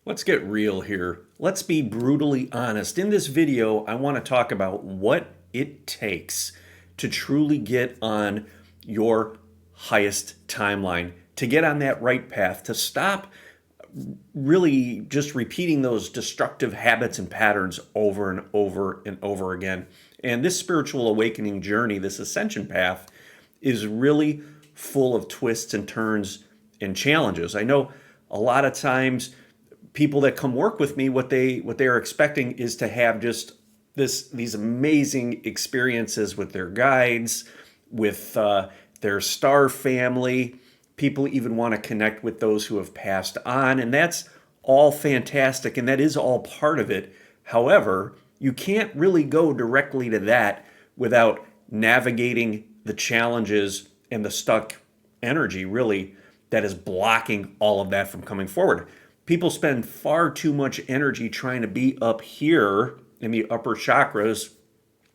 Let's get real here. Let's be brutally honest. In this video, I want to talk about what it takes to truly get on your highest timeline, to get on that right path, to stop really just repeating those destructive habits and patterns over and over and over again. And this spiritual awakening journey, this ascension path, is really full of twists and turns and challenges. I know a lot of times people that come work with me, what they are expecting is to have just these amazing experiences with their guides, with their star family. People even want to connect with those who have passed on, and that's all fantastic, and that is all part of it. However, you can't really go directly to that without navigating the challenges and the stuck energy, really, that is blocking all of that from coming forward. People spend far too much energy trying to be up here in the upper chakras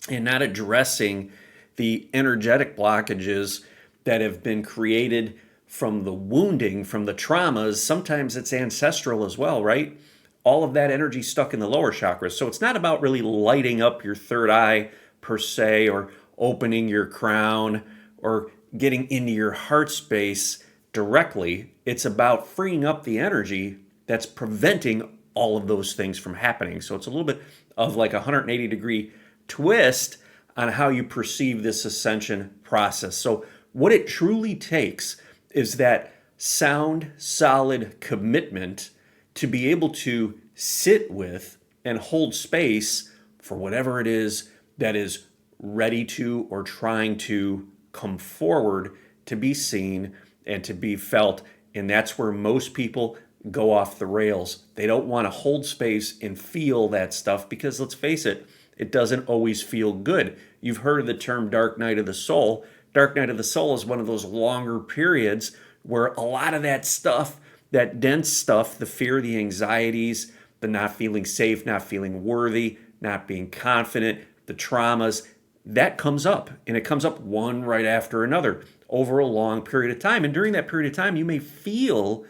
and not addressing the energetic blockages that have been created from the wounding, from the traumas. Sometimes it's ancestral as well, right? All of that energy stuck in the lower chakras. So it's not about really lighting up your third eye per se, or opening your crown, or getting into your heart space directly. It's about freeing up the energy that's preventing all of those things from happening. So it's a little bit of like a 180-degree twist on how you perceive this ascension process. So what it truly takes is that sound, solid commitment to be able to sit with and hold space for whatever it is that is ready to or trying to come forward to be seen and to be felt. And that's where most people go off the rails. They don't want to hold space and feel that stuff because, let's face it, it doesn't always feel good. You've heard of the term dark night of the soul. Dark night of the soul is one of those longer periods where a lot of that stuff, that dense stuff, the fear, the anxieties, the not feeling safe, not feeling worthy, not being confident, the traumas, that comes up. And it comes up one right after another over a long period of time. And during that period of time, you may feel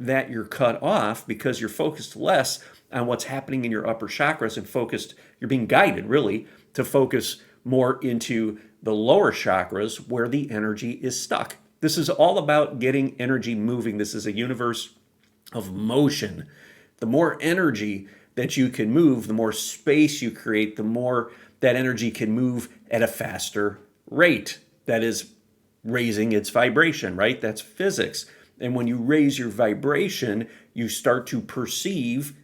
that you're cut off because you're focused less on what's happening in your upper chakras and focused, you're being guided really to focus more into the lower chakras where the energy is stuck. This is all about getting energy moving. This is a universe of motion. The more energy that you can move, the more space you create, the more that energy can move at a faster rate. That is raising its vibration, right? That's physics. And when you raise your vibration, you start to perceive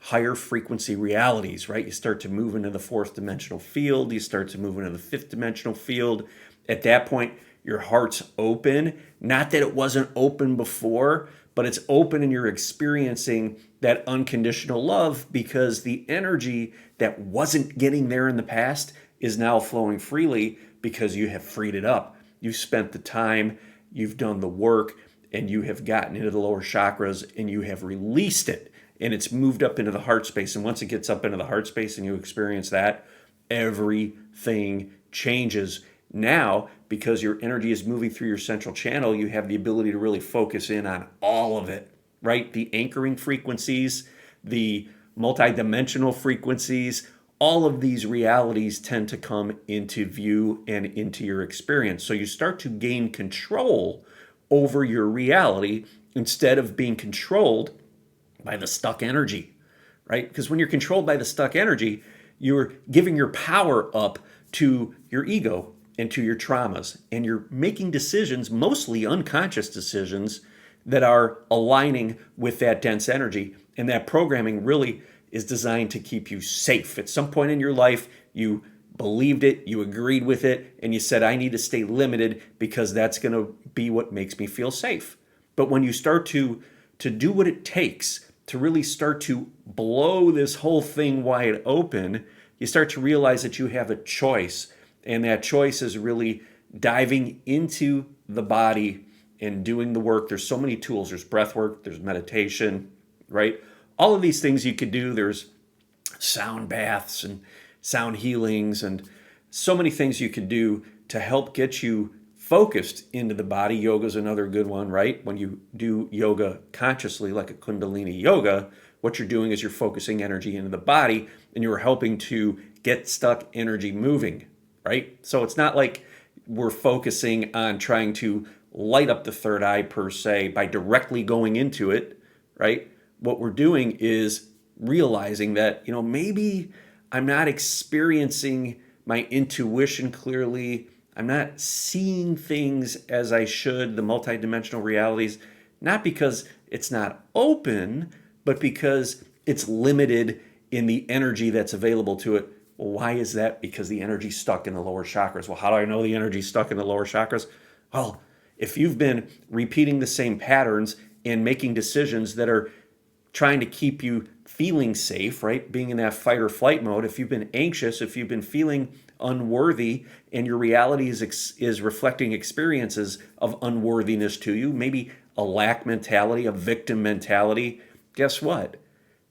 higher frequency realities, right? You start to move into the fourth dimensional field. You start to move into the fifth dimensional field. At that point, your heart's open. Not that it wasn't open before, but it's open and you're experiencing that unconditional love because the energy that wasn't getting there in the past is now flowing freely because you have freed it up. You've spent the time, you've done the work, and you have gotten into the lower chakras and you have released it and it's moved up into the heart space. And once it gets up into the heart space and you experience that, everything changes. Now, because your energy is moving through your central channel, you have the ability to really focus in on all of it, right? The anchoring frequencies, the multidimensional frequencies, all of these realities tend to come into view and into your experience. So you start to gain control over your reality instead of being controlled by the stuck energy, right? Because when you're controlled by the stuck energy, you're giving your power up to your ego and to your traumas, and you're making decisions, mostly unconscious decisions, that are aligning with that dense energy. And that programming really is designed to keep you safe. At some point in your life, you believed it, you agreed with it, and you said, I need to stay limited because that's going to be what makes me feel safe. But when you start to do what it takes to really start to blow this whole thing wide open, you start to realize that you have a choice. And that choice is really diving into the body and doing the work. There's so many tools. There's breath work, there's meditation, right? All of these things you could do. There's sound baths and sound healings and so many things you could do to help get you focused into the body. Yoga is another good one, right? When you do yoga consciously, like a Kundalini yoga, what you're doing is you're focusing energy into the body and you're helping to get stuck energy moving, right? So it's not like we're focusing on trying to light up the third eye per se by directly going into it, right? What we're doing is realizing that, maybe I'm not experiencing my intuition clearly. I'm not seeing things as I should, the multidimensional realities, not because it's not open, but because it's limited in the energy that's available to it. Well, why is that? Because the energy's stuck in the lower chakras. Well, how do I know the energy's stuck in the lower chakras? Well, if you've been repeating the same patterns and making decisions that are trying to keep you feeling safe, right? Being in that fight or flight mode, if you've been anxious, if you've been feeling unworthy and your reality is reflecting experiences of unworthiness to you, maybe a lack mentality, a victim mentality, guess what?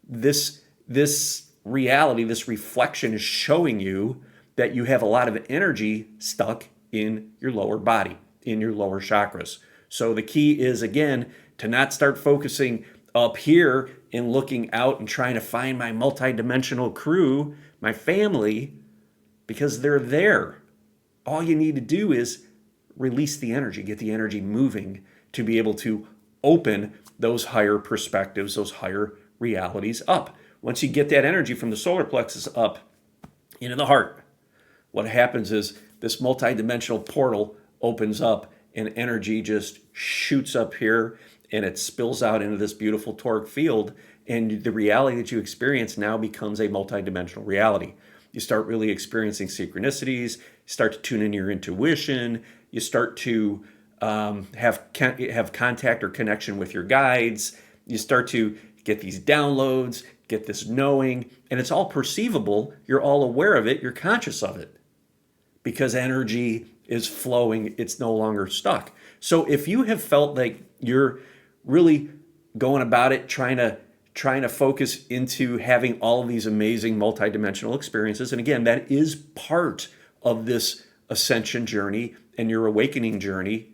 This reality, this reflection is showing you that you have a lot of energy stuck in your lower body, in your lower chakras. So the key is, again, to not start focusing up here and looking out and trying to find my multidimensional crew, my family, because they're there. All you need to do is release the energy, get the energy moving to be able to open those higher perspectives, those higher realities up. Once you get that energy from the solar plexus up into the heart, what happens is this multidimensional portal opens up and energy just shoots up here and it spills out into this beautiful toric field, and the reality that you experience now becomes a multidimensional reality. You start really experiencing synchronicities, you start to tune in your intuition, you start to have contact or connection with your guides, you start to get these downloads, get this knowing, and it's all perceivable, you're all aware of it, you're conscious of it. Because energy is flowing, it's no longer stuck. So if you have felt like you're really going about it, trying to focus into having all of these amazing multidimensional experiences, and again, that is part of this ascension journey and your awakening journey,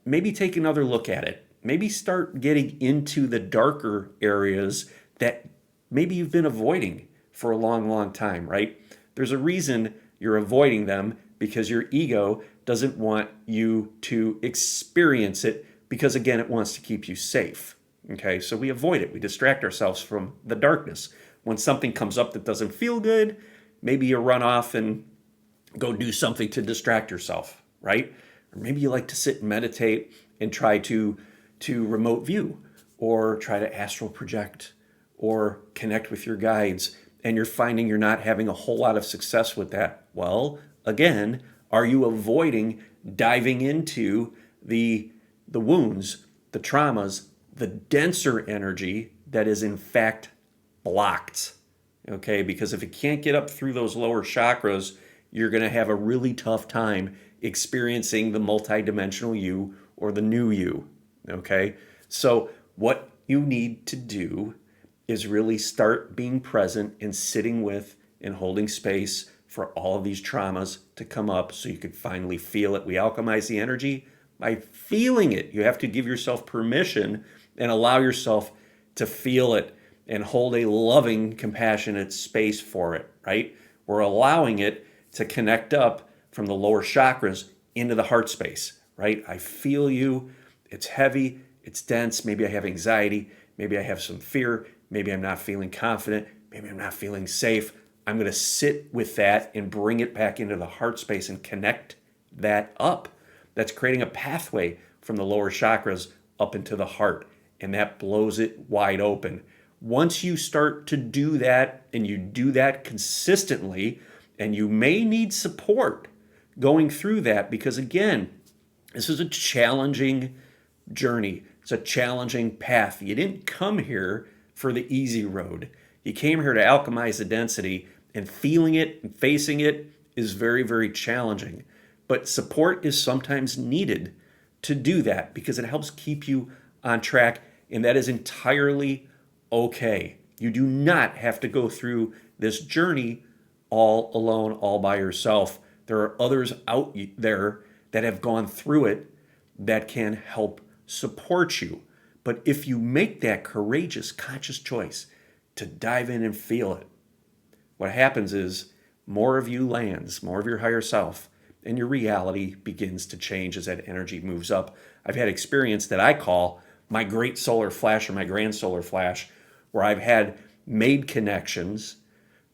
maybe take another look at it. Maybe start getting into the darker areas that maybe you've been avoiding for a long, long time, right? There's a reason you're avoiding them, because your ego doesn't want you to experience it, because again, it wants to keep you safe. Okay, so we avoid it. We distract ourselves from the darkness. When something comes up that doesn't feel good, maybe you run off and go do something to distract yourself, right? Or maybe you like to sit and meditate and try to remote view, or try to astral project, or connect with your guides, and you're finding you're not having a whole lot of success with that. Well, again, are you avoiding diving into the wounds, the traumas, the denser energy that is in fact blocked? Okay, because if it can't get up through those lower chakras, you're going to have a really tough time experiencing the multidimensional you or the new you. Okay, so what you need to do is really start being present and sitting with and holding space for all of these traumas to come up so you could finally feel it. We alchemize the energy by feeling it. You have to give yourself permission and allow yourself to feel it and hold a loving, compassionate space for it, right? We're allowing it to connect up from the lower chakras into the heart space, right? I feel you. It's heavy. It's dense. Maybe I have anxiety. Maybe I have some fear. Maybe I'm not feeling confident. Maybe I'm not feeling safe. I'm going to sit with that and bring it back into the heart space and connect that up. That's creating a pathway from the lower chakras up into the heart, and that blows it wide open. Once you start to do that, and you do that consistently, and you may need support going through that, because again, this is a challenging journey. It's a challenging path. You didn't come here for the easy road. You came here to alchemize the density, and feeling it and facing it is very, very challenging. But support is sometimes needed to do that, because it helps keep you on track, and that is entirely okay. You do not have to go through this journey all alone, all by yourself. There are others out there that have gone through it that can help support you. But if you make that courageous, conscious choice to dive in and feel it, what happens is more of you lands, more of your higher self, and your reality begins to change as that energy moves up. I've had experience that I call my great solar flash or my grand solar flash, where I've had made connections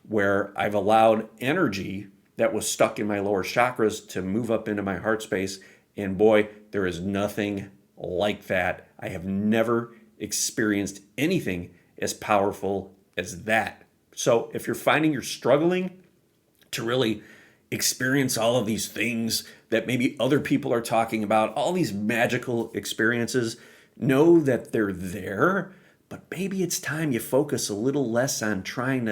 where I've allowed energy that was stuck in my lower chakras to move up into my heart space. And boy, there is nothing like that. I have never experienced anything as powerful as that. So if you're finding you're struggling to really experience all of these things that maybe other people are talking about, all these magical experiences, know that they're there, but maybe it's time you focus a little less on trying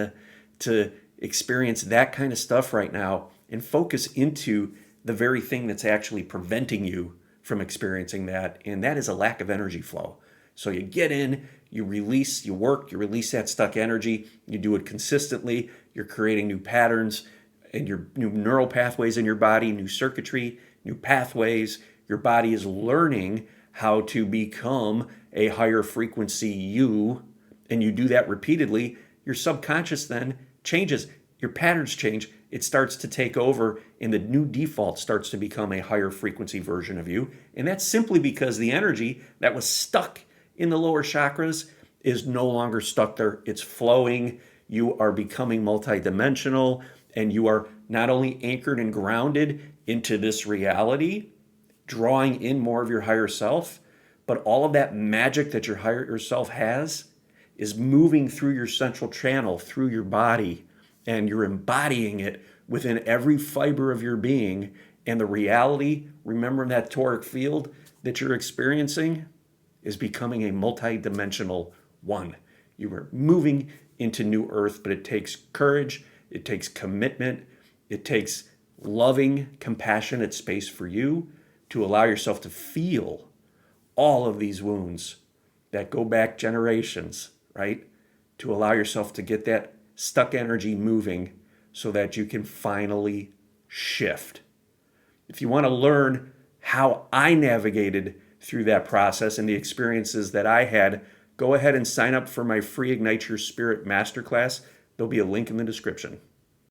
to experience that kind of stuff right now and focus into the very thing that's actually preventing you from experiencing that, and that is a lack of energy flow. So you get in, you release, you work, you release that stuck energy, you do it consistently, you're creating new patterns and your new neural pathways in your body, new circuitry, new pathways. Your body is learning how to become a higher frequency you, and you do that repeatedly. Your subconscious then changes, your patterns change, it starts to take over, and the new default starts to become a higher frequency version of you. And that's simply because the energy that was stuck in the lower chakras is no longer stuck there. It's flowing. You are becoming multidimensional, and you are not only anchored and grounded into this reality, drawing in more of your higher self, but all of that magic that your higher self has is moving through your central channel, through your body, and you're embodying it within every fiber of your being. And the reality, remember that toric field that you're experiencing, is becoming a multi-dimensional one. You are moving into new earth, but it takes courage, it takes commitment, it takes loving, compassionate space for you to allow yourself to feel all of these wounds that go back generations, right? To allow yourself to get that stuck energy moving so that you can finally shift. If you want to learn how I navigated through that process and the experiences that I had, go ahead and sign up for my free Ignite Your Spirit Masterclass. There'll be a link in the description.